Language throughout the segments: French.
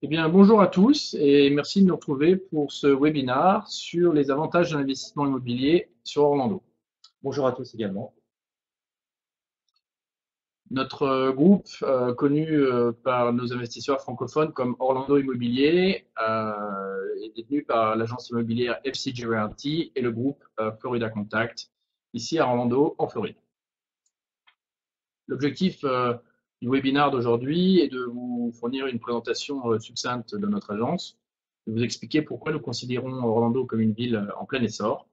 Eh bien, bonjour à tous et merci de nous retrouver pour ce webinaire sur les avantages de l'investissement immobilier sur Orlando. Bonjour à tous également. Notre groupe, connu par nos investisseurs francophones comme Orlando Immobilier, est détenu par l'agence immobilière FCG Realty et le groupe Florida Contact, ici à Orlando, en Floride. L'objectif du webinaire d'aujourd'hui est de vous fournir une présentation succincte de notre agence, de vous expliquer pourquoi nous considérons Orlando comme une ville en plein essor,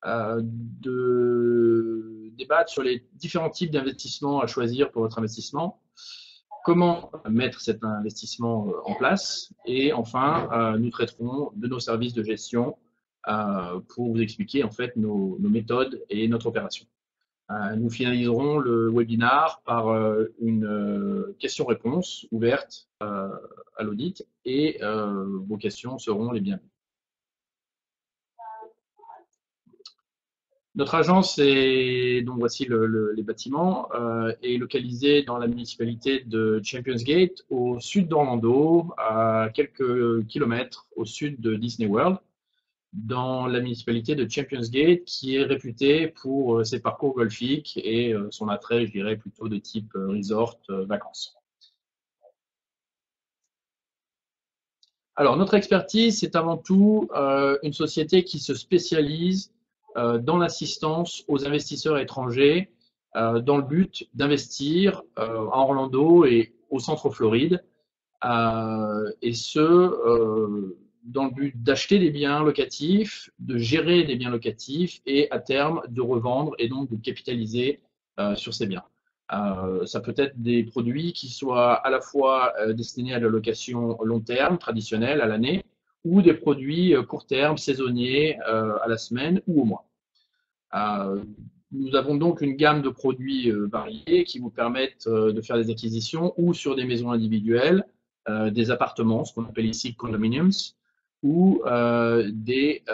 de débattre sur les différents types d'investissements à choisir pour votre investissement, comment mettre cet investissement en place, et enfin, nous traiterons de nos services de gestion pour vous expliquer en fait nos méthodes et notre opération. Nous finaliserons le webinar par une question-réponse ouverte à l'audit et vos questions seront les bienvenues. Notre agence est, donc voici les bâtiments, est localisée dans la municipalité de Champions Gate, au sud d'Orlando, à quelques kilomètres au sud de Disney World, dans la municipalité de Champions Gate, qui est réputée pour ses parcours golfiques et son attrait, je dirais, plutôt de type resort, vacances. Alors, notre expertise, c'est avant tout une société qui se spécialise dans l'assistance aux investisseurs étrangers dans le but d'investir à Orlando et au centre Floride, et ce, dans le but d'acheter des biens locatifs, de gérer des biens locatifs et à terme de revendre et donc de capitaliser sur ces biens. Ça peut être des produits qui soient à la fois destinés à la location long terme, traditionnelle, à l'année, ou des produits court terme, saisonniers, à la semaine ou au mois. Nous avons donc une gamme de produits variés qui vous permettent de faire des acquisitions ou sur des maisons individuelles, des appartements, ce qu'on appelle ici condominiums, ou des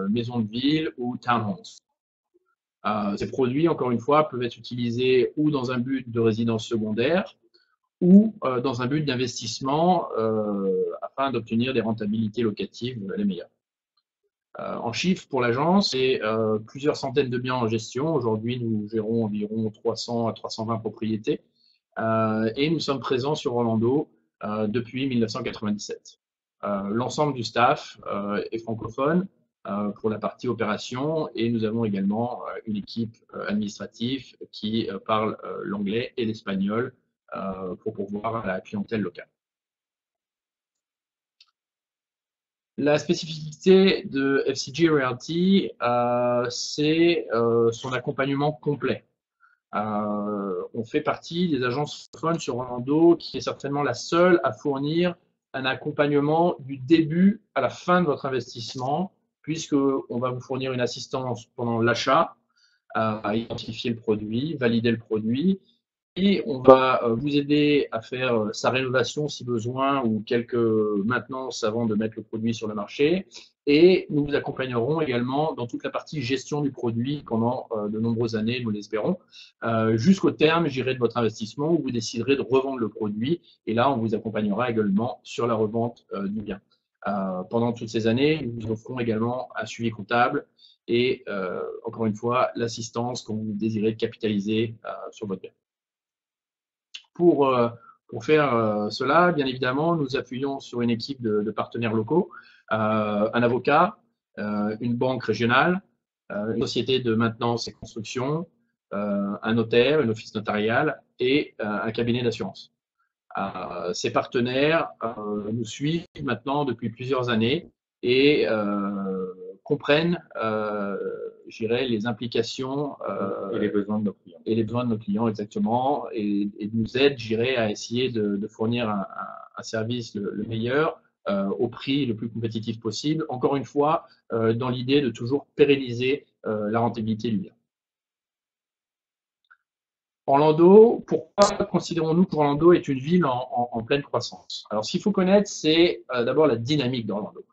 maisons de ville ou townhomes. Ces produits, encore une fois, peuvent être utilisés ou dans un but de résidence secondaire ou dans un but d'investissement afin d'obtenir des rentabilités locatives les meilleures. En chiffres pour l'agence, c'est plusieurs centaines de biens en gestion. Aujourd'hui, nous gérons environ 300 à 320 propriétés et nous sommes présents sur Orlando depuis 1997. L'ensemble du staff est francophone pour la partie opération et nous avons également une équipe administrative qui parle l'anglais et l'espagnol pour pourvoir à la clientèle locale. La spécificité de FCG Realty, c'est son accompagnement complet. On fait partie des agences francophones sur Orlando qui est certainement la seule à fournir un accompagnement du début à la fin de votre investissement, puisqu'on va vous fournir une assistance pendant l'achat, à identifier le produit, valider le produit, et on va vous aider à faire sa rénovation si besoin ou quelques maintenances avant de mettre le produit sur le marché. Et nous vous accompagnerons également dans toute la partie gestion du produit pendant de nombreuses années, nous l'espérons, jusqu'au terme, j'irai de votre investissement où vous déciderez de revendre le produit. Et là, on vous accompagnera également sur la revente du bien. Pendant toutes ces années, nous vous offrons également un suivi comptable et, encore une fois, l'assistance quand vous désirez capitaliser sur votre bien. Pour, pour faire cela, bien évidemment, nous appuyons sur une équipe de partenaires locaux, un avocat, une banque régionale, une société de maintenance et construction, un notaire, une office notariale et un cabinet d'assurance. Ces partenaires nous suivent maintenant depuis plusieurs années et comprennent, je dirais, les implications Et les besoins de nos clients. et les besoins de nos clients exactement, et nous aident, je dirais, à essayer de fournir un service le meilleur au prix le plus compétitif possible. Encore une fois, dans l'idée de toujours pérenniser la rentabilité du bien. Orlando, pourquoi considérons-nous qu'Orlando est une ville en pleine croissance? Alors, ce qu'il faut connaître, c'est d'abord la dynamique d'Orlando.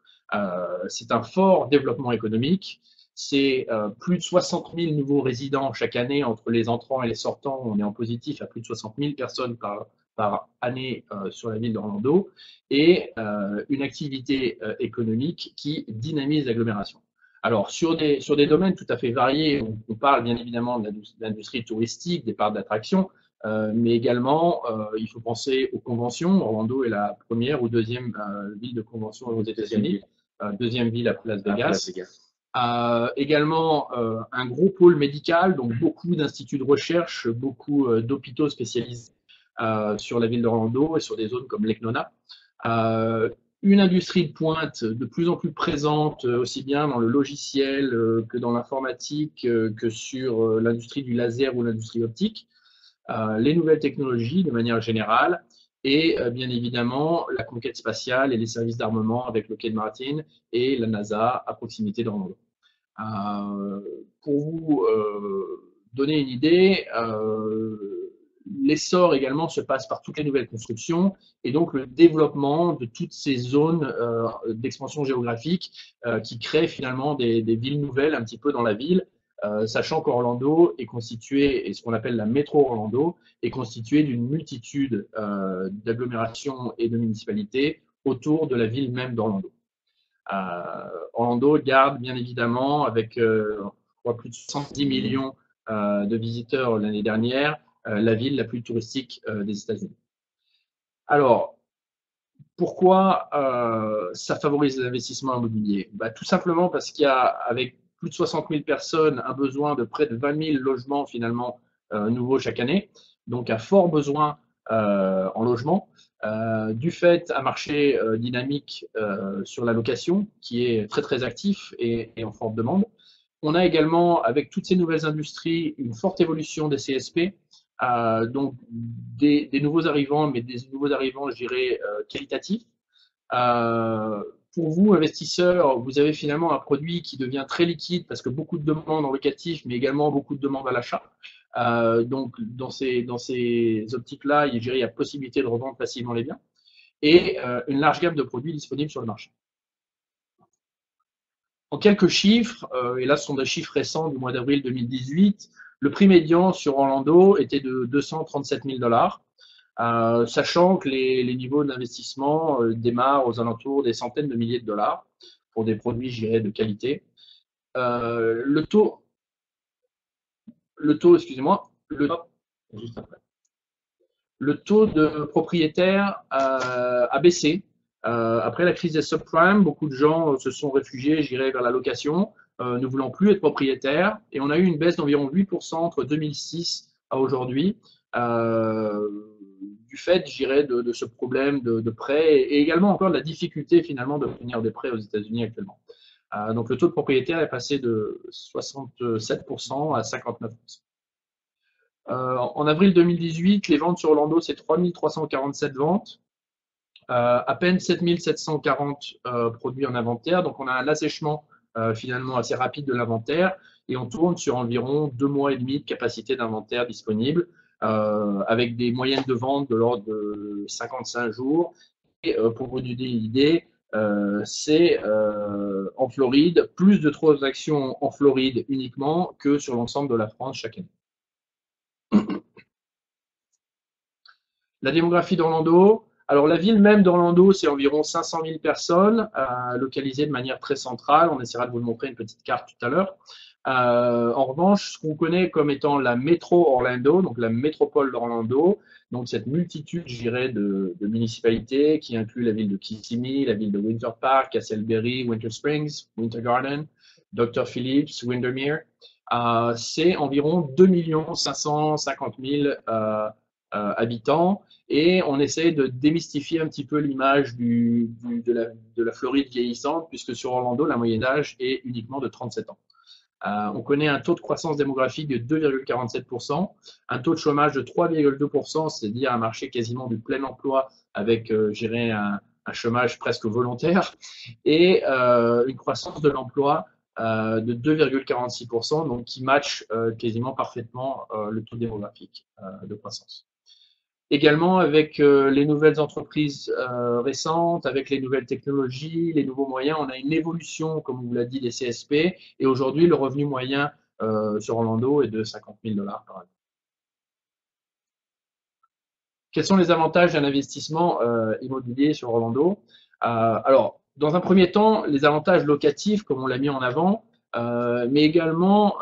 C'est un fort développement économique. C'est plus de 60 000 nouveaux résidents chaque année entre les entrants et les sortants. On est en positif à plus de 60 000 personnes par année sur la ville d'Orlando et une activité économique qui dynamise l'agglomération. Alors, sur des domaines tout à fait variés, on parle bien évidemment de l'industrie touristique, des parcs d'attractions, mais également, il faut penser aux conventions. Orlando est la première ou deuxième ville de convention aux États-Unis, deuxième ville après Las Vegas. Également, un gros pôle médical, donc beaucoup d'instituts de recherche, beaucoup d'hôpitaux spécialisés sur la ville d'Orlando et sur des zones comme Lake Nona. Une industrie de pointe de plus en plus présente, aussi bien dans le logiciel que dans l'informatique, que sur l'industrie du laser ou l'industrie optique, les nouvelles technologies de manière générale, et bien évidemment la conquête spatiale et les services d'armement avec Lockheed Martin et la NASA à proximité d'Orlando. Pour vous donner une idée, l'essor également se passe par toutes les nouvelles constructions et donc le développement de toutes ces zones d'expansion géographique qui créent finalement des villes nouvelles un petit peu dans la ville, sachant qu'Orlando est constitué, et ce qu'on appelle la métro Orlando, est constituée d'une multitude d'agglomérations et de municipalités autour de la ville même d'Orlando. Orlando garde bien évidemment, avec je crois, plus de 70 millions de visiteurs l'année dernière, la ville la plus touristique des États-Unis. Alors, pourquoi ça favorise l'investissement immobilier? Tout simplement parce qu'il y a, avec plus de 60 000 personnes, un besoin de près de 20 000 logements finalement nouveaux chaque année, donc un fort besoin en logement, du fait un marché dynamique sur la location qui est très très actif et en forte demande. On a également, avec toutes ces nouvelles industries, une forte évolution des CSP, donc des nouveaux arrivants, mais des nouveaux arrivants, je dirais, qualitatifs. Pour vous, investisseurs, vous avez finalement un produit qui devient très liquide parce que beaucoup de demandes en locatif, mais également beaucoup de demandes à l'achat. Donc, dans ces optiques-là, il y a possibilité de revendre facilement les biens et une large gamme de produits disponibles sur le marché. En quelques chiffres, et là ce sont des chiffres récents du mois d'avril 2018, le prix médian sur Orlando était de 237 000 $, sachant que les niveaux d'investissement démarrent aux alentours des centaines de milliers de dollars pour des produits, je dirais, de qualité. Le taux, excusez-moi, juste après. Le taux de propriétaires a baissé. Après la crise des subprimes, beaucoup de gens se sont réfugiés, je dirais, vers la location, ne voulant plus être propriétaires. Et on a eu une baisse d'environ 8% entre 2006 à aujourd'hui, du fait, je dirais, de ce problème de prêt et également encore de la difficulté finalement d'obtenir des prêts aux États-Unis actuellement. Donc le taux de propriétaire est passé de 67% à 59%. En avril 2018, les ventes sur Orlando, c'est 3 347 ventes, à peine 7 740 produits en inventaire. Donc, on a un assèchement finalement assez rapide de l'inventaire et on tourne sur environ 2 mois et demi de capacité d'inventaire disponible avec des moyennes de vente de l'ordre de 55 jours. Et pour vous donner une idée, c'est en Floride, plus de transactions en Floride uniquement que sur l'ensemble de la France chaque année. La démographie d'Orlando. Alors, la ville même d'Orlando, c'est environ 500 000 personnes, localisées de manière très centrale. On essaiera de vous le montrer une petite carte tout à l'heure. En revanche, ce qu'on connaît comme étant la métro Orlando, donc la métropole d'Orlando, donc cette multitude, je dirais, de municipalités qui inclut la ville de Kissimmee, la ville de Winter Park, Castleberry, Winter Springs, Winter Garden, Dr. Phillips, Windermere. C'est environ 2 550 000 habitants et on essaie de démystifier un petit peu l'image de la Floride vieillissante puisque sur Orlando, la moyenne d'âge est uniquement de 37 ans. On connaît un taux de croissance démographique de 2,47%, un taux de chômage de 3,2%, c'est-à-dire un marché quasiment du plein emploi avec, je dirais, un chômage presque volontaire, et une croissance de l'emploi de 2,46%, donc qui match quasiment parfaitement le taux démographique de croissance. Également avec les nouvelles entreprises récentes, avec les nouvelles technologies, les nouveaux moyens, on a une évolution, comme on vous l'a dit, des CSP. Et aujourd'hui, le revenu moyen sur Orlando est de 50 000 $ par année. quels sont les avantages d'un investissement immobilier sur Orlando? Alors, dans un premier temps, les avantages locatifs, comme on l'a mis en avant, mais également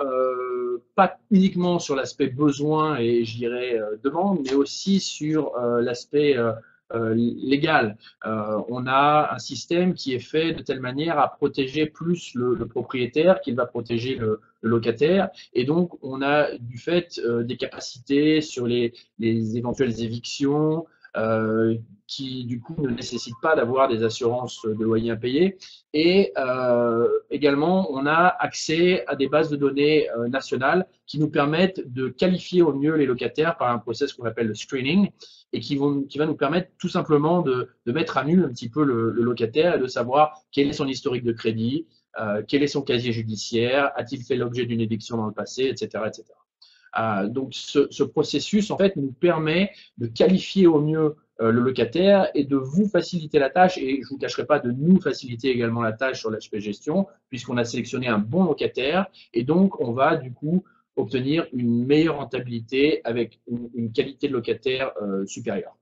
pas uniquement sur l'aspect besoin et je dirais demande, mais aussi sur l'aspect légal. On a un système qui est fait de telle manière à protéger plus le propriétaire qu'il va protéger le locataire. Et donc, on a du fait des capacités sur les éventuelles évictions, qui du coup ne nécessitent pas d'avoir des assurances de loyer impayés. Et également, on a accès à des bases de données nationales qui nous permettent de qualifier au mieux les locataires par un process qu'on appelle le screening et qui va nous permettre tout simplement de mettre à nu un petit peu le locataire et de savoir quel est son historique de crédit, quel est son casier judiciaire, a-t-il fait l'objet d'une éviction dans le passé, etc., etc. Donc, ce processus, en fait, nous permet de qualifier au mieux le locataire et de vous faciliter la tâche. Et je ne vous cacherai pas de nous faciliter également la tâche sur l'aspect gestion, puisqu'on a sélectionné un bon locataire. Et donc, on va du coup obtenir une meilleure rentabilité avec une qualité de locataire supérieure.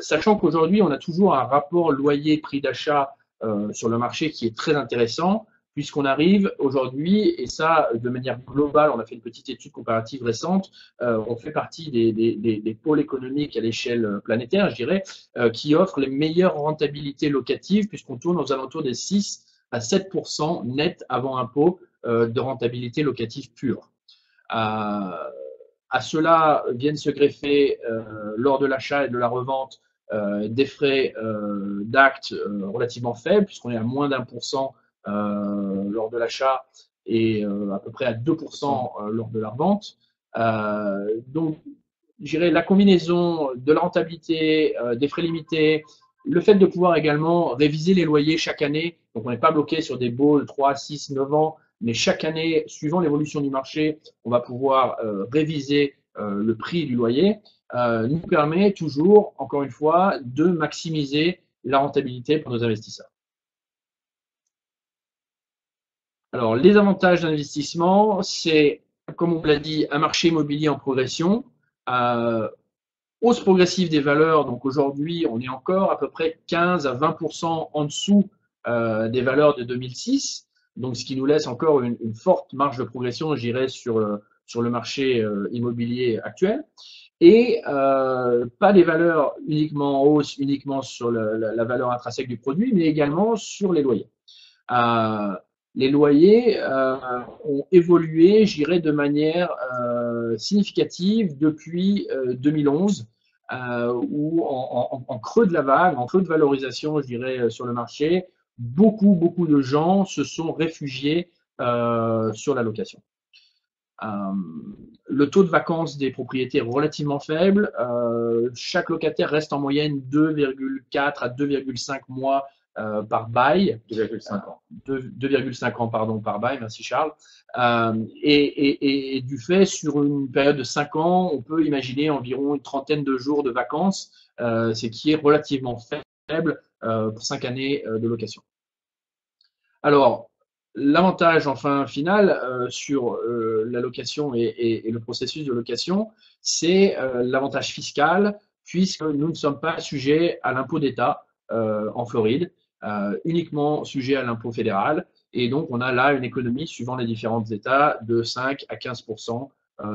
Sachant qu'aujourd'hui, on a toujours un rapport loyer-prix d'achat sur le marché qui est très intéressant, puisqu'on arrive aujourd'hui, et ça de manière globale, on a fait une petite étude comparative récente, on fait partie des pôles économiques à l'échelle planétaire, je dirais, qui offrent les meilleures rentabilités locatives, puisqu'on tourne aux alentours des 6 à 7% net avant impôt de rentabilité locative pure. À cela viennent se greffer, lors de l'achat et de la revente, des frais d'acte relativement faibles, puisqu'on est à moins d'1% lors de l'achat et à peu près à 2% lors de la revente. Donc, je dirais la combinaison de la rentabilité, des frais limités, le fait de pouvoir également réviser les loyers chaque année, donc on n'est pas bloqué sur des baux de 3, 6, 9 ans, mais chaque année, suivant l'évolution du marché, on va pouvoir réviser le prix du loyer, nous permet toujours, encore une fois, de maximiser la rentabilité pour nos investisseurs. Alors, les avantages d'investissement, c'est, comme on l'a dit, un marché immobilier en progression, hausse progressive des valeurs. Donc aujourd'hui, on est encore à peu près 15 à 20% en dessous des valeurs de 2006. Donc, ce qui nous laisse encore une forte marge de progression, je dirais, sur le marché immobilier actuel. Et pas des valeurs uniquement en hausse, uniquement sur la valeur intrinsèque du produit, mais également sur les loyers. Les loyers ont évolué, je dirais, de manière significative depuis 2011, où en creux de la vague, en creux de valorisation, je dirais, sur le marché, beaucoup de gens se sont réfugiés sur la location. Le taux de vacances des propriétés est relativement faible. Chaque locataire reste en moyenne 2,4 à 2,5 mois par bail. 2,5 ans. 2,5 ans, pardon, par bail, merci Charles. Et du fait, sur une période de 5 ans, on peut imaginer environ une trentaine de jours de vacances, ce qui est relativement faible pour 5 années de location. Alors, l'avantage enfin final sur la location et le processus de location, c'est l'avantage fiscal, puisque nous ne sommes pas sujets à l'impôt d'État en Floride, uniquement sujets à l'impôt fédéral. Et donc, on a là une économie, suivant les différents États, de 5 à 15%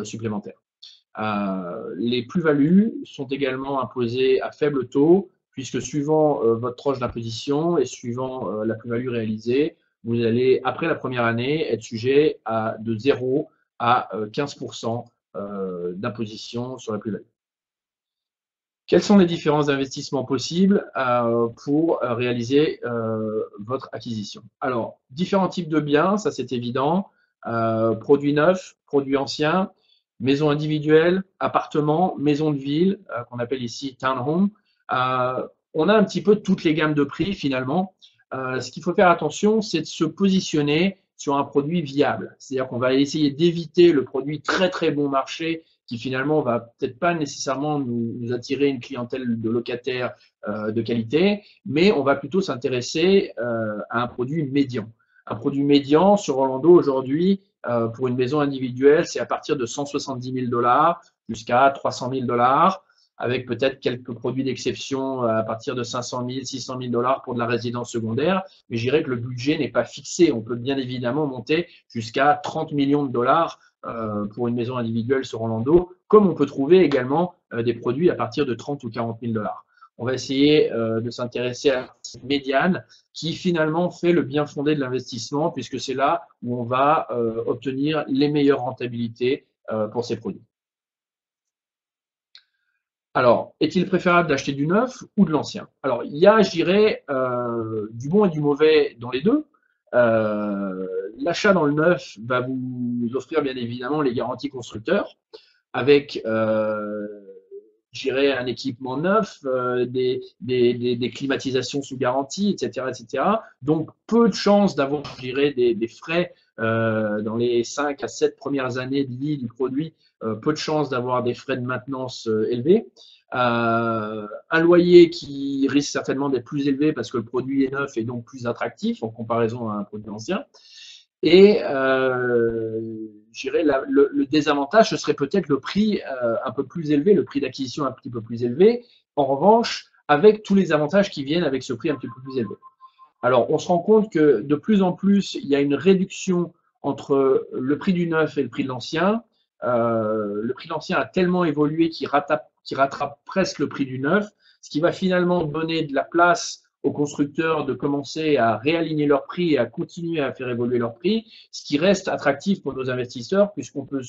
supplémentaires. Les plus-values sont également imposées à faible taux, puisque suivant votre tranche d'imposition et suivant la plus-value réalisée, vous allez, après la première année, être sujet à de 0 à 15% d'imposition sur la plus-value. Quels sont les différents investissements possibles pour réaliser votre acquisition? Alors, différents types de biens, ça c'est évident, produits neufs, produits anciens, maisons individuelles, appartements, maisons de ville, qu'on appelle ici townhome. On a un petit peu toutes les gammes de prix finalement. Ce qu'il faut faire attention, c'est de se positionner sur un produit viable. C'est-à-dire qu'on va essayer d'éviter le produit très bon marché qui finalement va peut-être pas nécessairement nous attirer une clientèle de locataires de qualité, mais on va plutôt s'intéresser à un produit médian. Un produit médian sur Orlando aujourd'hui, pour une maison individuelle, c'est à partir de 170 000 $ jusqu'à 300 000 $. avec peut-être quelques produits d'exception à partir de 500 000, 600 000 dollars pour de la résidence secondaire. Mais je dirais que le budget n'est pas fixé. On peut bien évidemment monter jusqu'à 30 millions de dollars pour une maison individuelle sur Orlando, comme on peut trouver également des produits à partir de 30 ou 40 000 dollars. On va essayer de s'intéresser à cette médiane qui finalement fait le bien fondé de l'investissement, puisque c'est là où on va obtenir les meilleures rentabilités pour ces produits. Alors, est-il préférable d'acheter du neuf ou de l'ancien? Alors, il y a, je dirais, du bon et du mauvais dans les deux. L'achat dans le neuf va vous offrir bien évidemment les garanties constructeurs avec, je dirais, un équipement neuf, des climatisations sous garantie, etc., etc. Donc, peu de chances d'avoir, je dirais, des frais dans les 5 à 7 premières années de vie du produit, peu de chances d'avoir des frais de maintenance élevés. Un loyer qui risque certainement d'être plus élevé parce que le produit est neuf et donc plus attractif en comparaison à un produit ancien. Et je dirais le désavantage, ce serait peut-être le prix un peu plus élevé, le prix d'acquisition un petit peu plus élevé. En revanche, avec tous les avantages qui viennent avec ce prix un petit peu plus élevé. Alors, on se rend compte que de plus en plus, il y a une réduction entre le prix du neuf et le prix de l'ancien. Le prix de l'ancien a tellement évolué qu'il rattrape presque le prix du neuf, ce qui va finalement donner de la place aux constructeurs de commencer à réaligner leurs prix et à continuer à faire évoluer leurs prix, ce qui reste attractif pour nos investisseurs, puisqu'on peut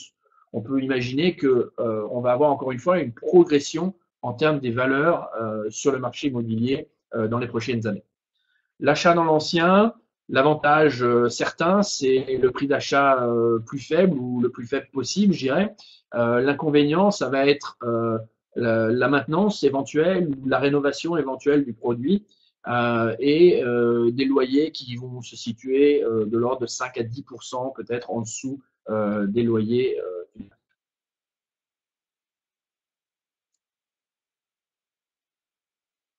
imaginer que on va avoir encore une fois une progression en termes des valeurs sur le marché immobilier dans les prochaines années. L'achat dans l'ancien, l'avantage certain, c'est le prix d'achat plus faible ou le plus faible possible, je dirais. L'inconvénient, ça va être la maintenance éventuelle ou la rénovation éventuelle du produit et des loyers qui vont se situer de l'ordre de 5 à 10% peut-être en dessous des loyers du neuf.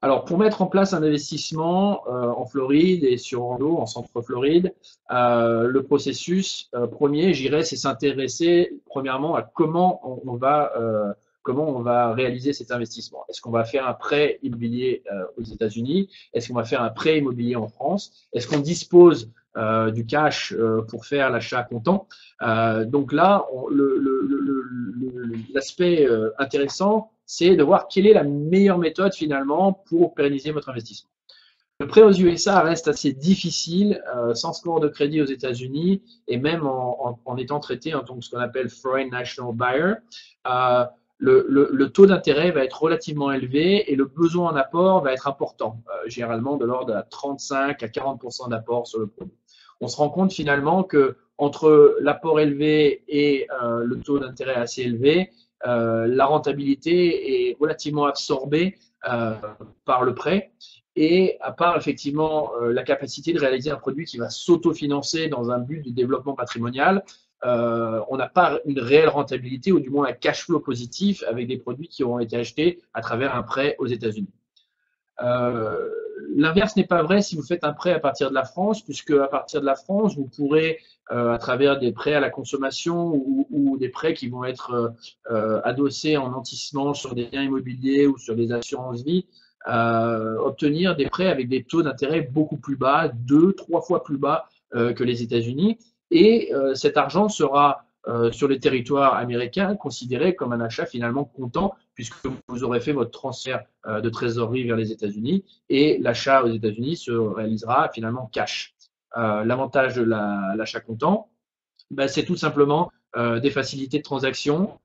Alors, pour mettre en place un investissement en Floride et sur Orlando, en centre-Floride, le processus premier, j'irais, c'est s'intéresser premièrement à comment on va réaliser cet investissement. Est-ce qu'on va faire un prêt immobilier aux États-Unis? Est-ce qu'on va faire un prêt immobilier en France? Est-ce qu'on dispose du cash pour faire l'achat comptant? Donc là, l'aspect intéressant, c'est de voir quelle est la meilleure méthode finalement pour pérenniser votre investissement. Le prêt aux USA reste assez difficile sans score de crédit aux États-Unis et même en étant traité en tant que ce qu'on appelle Foreign National Buyer. Le taux d'intérêt va être relativement élevé et le besoin en apport va être important, généralement de l'ordre de 35 à 40% d'apport sur le produit. On se rend compte finalement que entre l'apport élevé et le taux d'intérêt assez élevé, la rentabilité est relativement absorbée par le prêt. Et à part effectivement la capacité de réaliser un produit qui va s'autofinancer dans un but de développement patrimonial, on n'a pas une réelle rentabilité ou du moins un cash flow positif avec des produits qui auront été achetés à travers un prêt aux États-Unis. L'inverse n'est pas vrai si vous faites un prêt à partir de la France, puisque à partir de la France, vous pourrez, à travers des prêts à la consommation ou des prêts qui vont être adossés en nantissement sur des biens immobiliers ou sur des assurances vie, obtenir des prêts avec des taux d'intérêt beaucoup plus bas, 2-3 fois plus bas que les États-Unis. Et cet argent sera sur le territoire américain considéré comme un achat finalement comptant, puisque vous aurez fait votre transfert de trésorerie vers les États-Unis et l'achat aux États-Unis se réalisera finalement cash. L'avantage de l'achat comptant, ben, c'est tout simplement des facilités de transaction,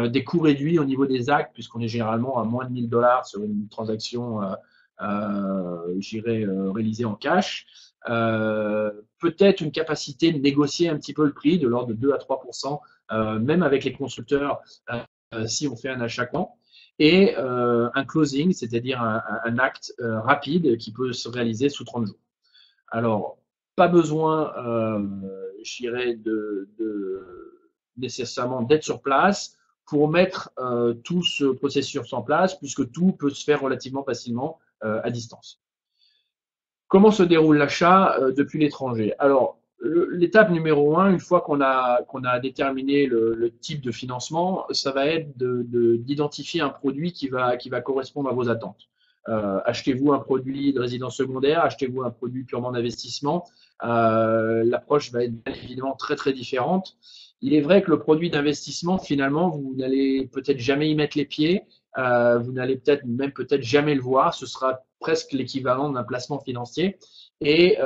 des coûts réduits au niveau des actes, puisqu'on est généralement à moins de 1000 dollars sur une transaction, réalisée en cash. Peut-être une capacité de négocier un petit peu le prix de l'ordre de 2 à 3%, même avec les constructeurs, si on fait un achat comptant. Et un closing, c'est-à-dire un acte rapide qui peut se réaliser sous 30 jours. Alors, pas besoin, nécessairement d'être sur place pour mettre tout ce processus en place, puisque tout peut se faire relativement facilement à distance. Comment se déroule l'achat depuis l'étranger? Alors, l'étape numéro un, une fois qu'on a déterminé le type de financement, ça va être d'identifier un produit qui va correspondre à vos attentes. Achetez-vous un produit de résidence secondaire, achetez-vous un produit purement d'investissement. L'approche va être bien évidemment très très différente. Il est vrai que le produit d'investissement, finalement, vous n'allez peut-être jamais y mettre les pieds, vous n'allez peut-être jamais le voir. Ce sera presque l'équivalent d'un placement financier. Et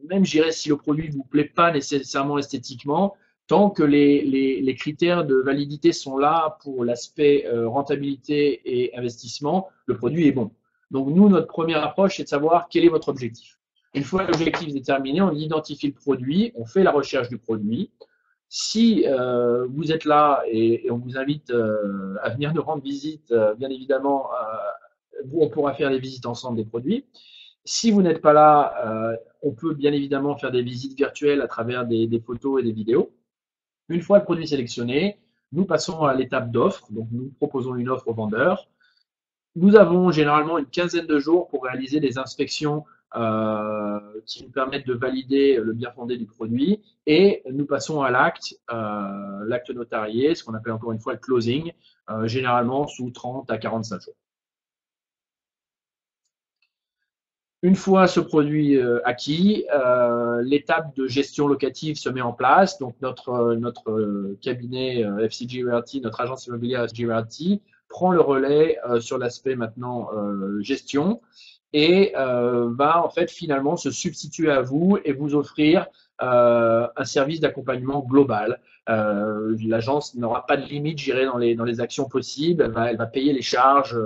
même, je dirais, si le produit ne vous plaît pas nécessairement esthétiquement, tant que les critères de validité sont là pour l'aspect rentabilité et investissement, le produit est bon. Donc, nous, notre première approche, c'est de savoir quel est votre objectif. Une fois l'objectif déterminé, on identifie le produit, on fait la recherche du produit. Si vous êtes là et on vous invite à venir nous rendre visite, bien évidemment, on pourra faire des visites ensemble des produits. Si vous n'êtes pas là, on peut bien évidemment faire des visites virtuelles à travers des photos et des vidéos. Une fois le produit sélectionné, nous passons à l'étape d'offre. Donc, nous proposons une offre au vendeur. Nous avons généralement une quinzaine de jours pour réaliser des inspections qui nous permettent de valider le bien fondé du produit. Et nous passons à l'acte notarié, ce qu'on appelle encore une fois le closing, généralement sous 30 à 45 jours. Une fois ce produit acquis, l'étape de gestion locative se met en place. Donc, notre cabinet FCG Realty, notre agence immobilière FCG Realty, prend le relais sur l'aspect maintenant gestion et va en fait finalement se substituer à vous et vous offrir un service d'accompagnement global. L'agence n'aura pas de limite, j'irai dans les actions possibles. Elle va payer les charges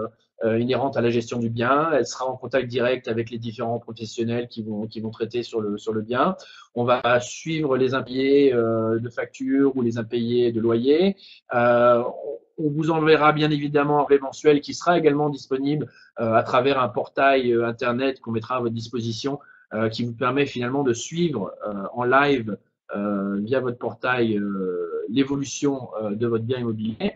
inhérentes à la gestion du bien. Elle sera en contact direct avec les différents professionnels qui vont traiter sur le bien. On va suivre les impayés de factures ou les impayés de loyer. On vous enverra bien évidemment un relais mensuel qui sera également disponible à travers un portail internet qu'on mettra à votre disposition qui vous permet finalement de suivre en live via votre portail l'évolution de votre bien immobilier.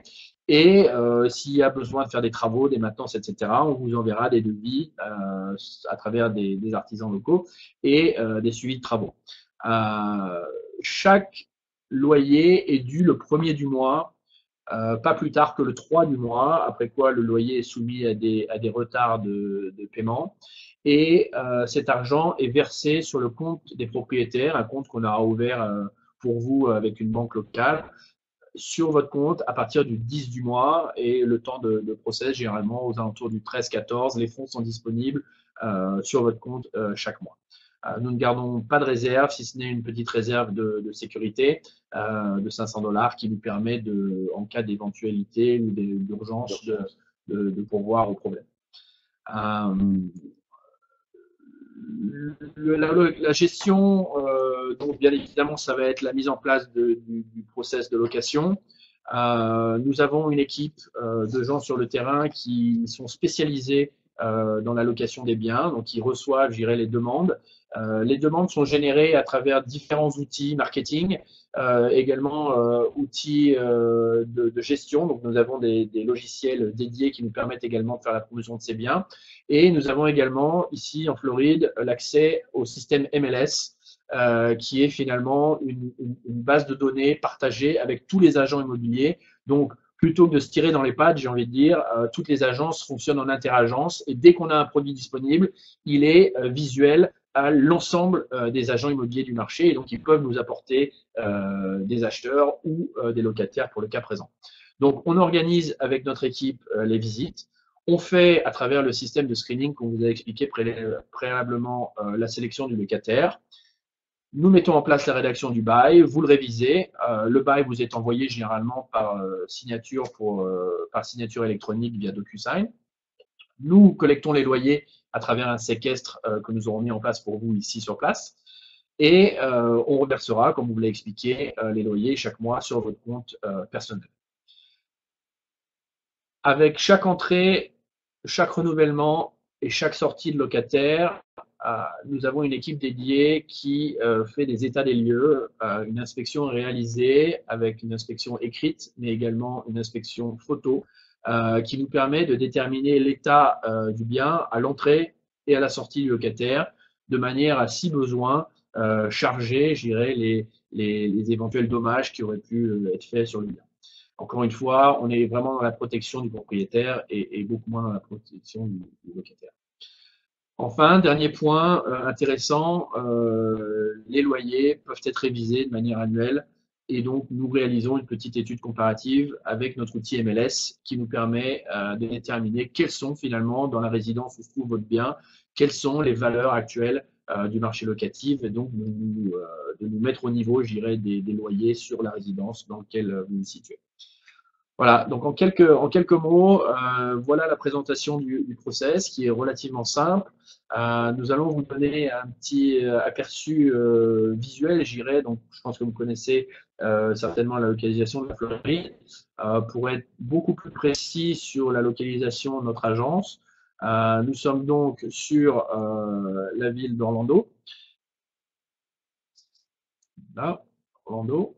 Et s'il y a besoin de faire des travaux, des maintenances, etc., on vous enverra des devis à travers des artisans locaux et des suivis de travaux. Chaque loyer est dû le 1er du mois, pas plus tard que le 3 du mois, après quoi le loyer est soumis à des retards de paiement. Et cet argent est versé sur le compte des propriétaires, un compte qu'on aura ouvert pour vous avec une banque locale, sur votre compte à partir du 10 du mois et le temps de process, généralement aux alentours du 13-14, les fonds sont disponibles sur votre compte chaque mois. Nous ne gardons pas de réserve, si ce n'est une petite réserve de sécurité de 500 $ qui nous permet, en cas d'éventualité ou d'urgence, de pourvoir au problème. La gestion, donc bien évidemment, ça va être la mise en place du process de location. Nous avons une équipe de gens sur le terrain qui sont spécialisés dans la location des biens, donc ils reçoivent, je dirais, les demandes. Les demandes sont générées à travers différents outils marketing, également outils de gestion. Donc, nous avons des logiciels dédiés qui nous permettent également de faire la promotion de ces biens. Et nous avons également, ici en Floride, l'accès au système MLS, qui est finalement une base de données partagée avec tous les agents immobiliers. Donc, plutôt que de se tirer dans les pattes, j'ai envie de dire, toutes les agences fonctionnent en interagence et dès qu'on a un produit disponible, il est visuel à l'ensemble des agents immobiliers du marché et donc ils peuvent nous apporter des acheteurs ou des locataires pour le cas présent. Donc, on organise avec notre équipe les visites. On fait, à travers le système de screening qu'on vous a expliqué préalablement, la sélection du locataire. Nous mettons en place la rédaction du bail, vous le révisez. Le bail vous est envoyé généralement par signature électronique via DocuSign. Nous collectons les loyers à travers un séquestre que nous aurons mis en place pour vous ici sur place. Et on reversera, comme vous l'avez expliqué, les loyers chaque mois sur votre compte personnel. Avec chaque entrée, chaque renouvellement et chaque sortie de locataire, nous avons une équipe dédiée qui fait des états des lieux. Une inspection est réalisée avec une inspection écrite, mais également une inspection photo qui nous permet de déterminer l'état du bien à l'entrée et à la sortie du locataire, de manière à, si besoin, charger, je dirais, les éventuels dommages qui auraient pu être faits sur le bien. Encore une fois, on est vraiment dans la protection du propriétaire et beaucoup moins dans la protection du locataire. Enfin, dernier point intéressant, les loyers peuvent être révisés de manière annuelle et donc nous réalisons une petite étude comparative avec notre outil MLS qui nous permet de déterminer quelles sont finalement dans la résidence où se trouve votre bien, quelles sont les valeurs actuelles du marché locatif et donc de nous mettre au niveau, je dirais, des loyers sur la résidence dans laquelle vous vous situez. Voilà, donc en quelques mots, voilà la présentation du process qui est relativement simple. Nous allons vous donner un petit aperçu visuel, j'irai. Donc, je pense que vous connaissez certainement la localisation de la Floride. Pour être beaucoup plus précis sur la localisation de notre agence, nous sommes donc sur la ville d'Orlando. Là, Orlando.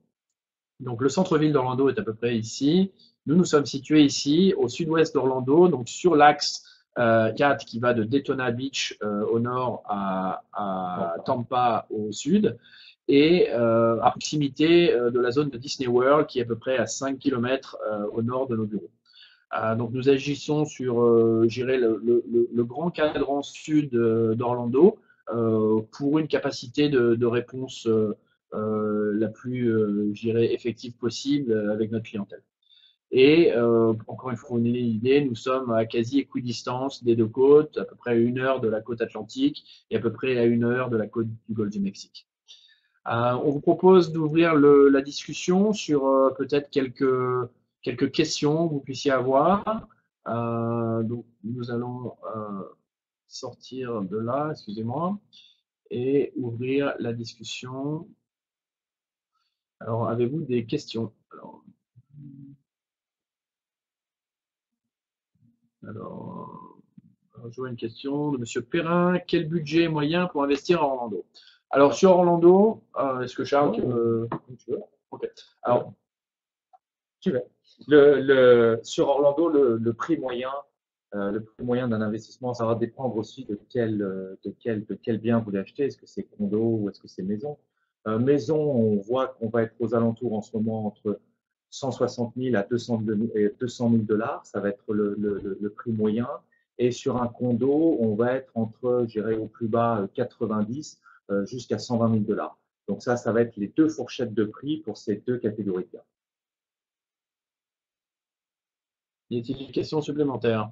Donc, le centre-ville d'Orlando est à peu près ici. Nous sommes situés ici, au sud-ouest d'Orlando, donc sur l'axe 4 qui va de Daytona Beach au nord à Tampa au sud, et à proximité de la zone de Disney World qui est à peu près à 5 km au nord de nos bureaux. Donc nous agissons sur, le grand cadran sud d'Orlando pour une capacité de réponse la plus, effective possible avec notre clientèle. Et encore une fois, pour vous donner une idée, nous sommes à quasi équidistance des deux côtes, à peu près à 1 heure de la côte atlantique et à peu près à 1 heure de la côte du golfe du Mexique. On vous propose d'ouvrir la discussion sur peut-être quelques questions que vous puissiez avoir. Donc, nous allons sortir de là, excusez-moi, et ouvrir la discussion. Alors, avez-vous des questions? Alors, je vois une question de Monsieur Perrin. Quel budget moyen pour investir en Orlando? Alors, sur Orlando, est-ce que Charles, tu veux? Ok. Alors, Tu veux. Sur Orlando, le prix moyen d'un investissement, ça va dépendre aussi de quel bien vous voulez acheter. Est-ce que c'est condo ou est-ce que c'est maison? Maison, on voit qu'on va être aux alentours en ce moment entre 160 000 à 200 000 dollars. Ça va être le prix moyen. Et sur un condo, on va être entre, je dirais, au plus bas 90 jusqu'à 120 000 dollars. Donc ça va être les deux fourchettes de prix pour ces deux catégories de biens. y a-t-il une question supplémentaire?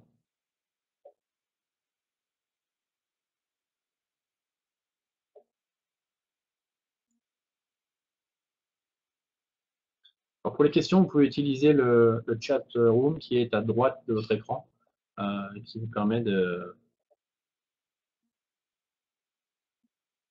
Alors pour les questions, vous pouvez utiliser le chat room qui est à droite de votre écran, qui vous permet de.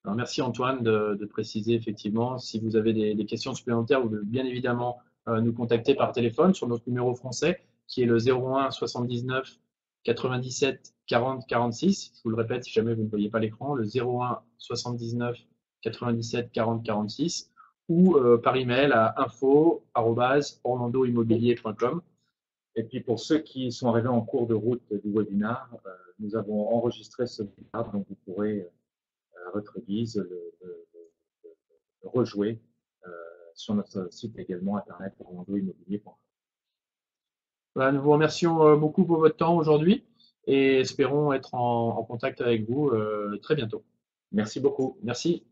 Alors merci Antoine de préciser effectivement. Si vous avez des questions supplémentaires, vous pouvez bien évidemment nous contacter par téléphone sur notre numéro français qui est le 01 79 97 40 46. Je vous le répète si jamais vous ne voyez pas l'écran, le 01 79 97 40 46 ou par email à info@orlandoimmobilier.com. Et puis pour ceux qui sont arrivés en cours de route du webinaire, nous avons enregistré ce webinaire, donc vous pourrez à votre guise le rejouer sur notre site également internet orlandoimmobilier.com. Voilà, nous vous remercions beaucoup pour votre temps aujourd'hui et espérons être en contact avec vous très bientôt. Merci beaucoup. Merci.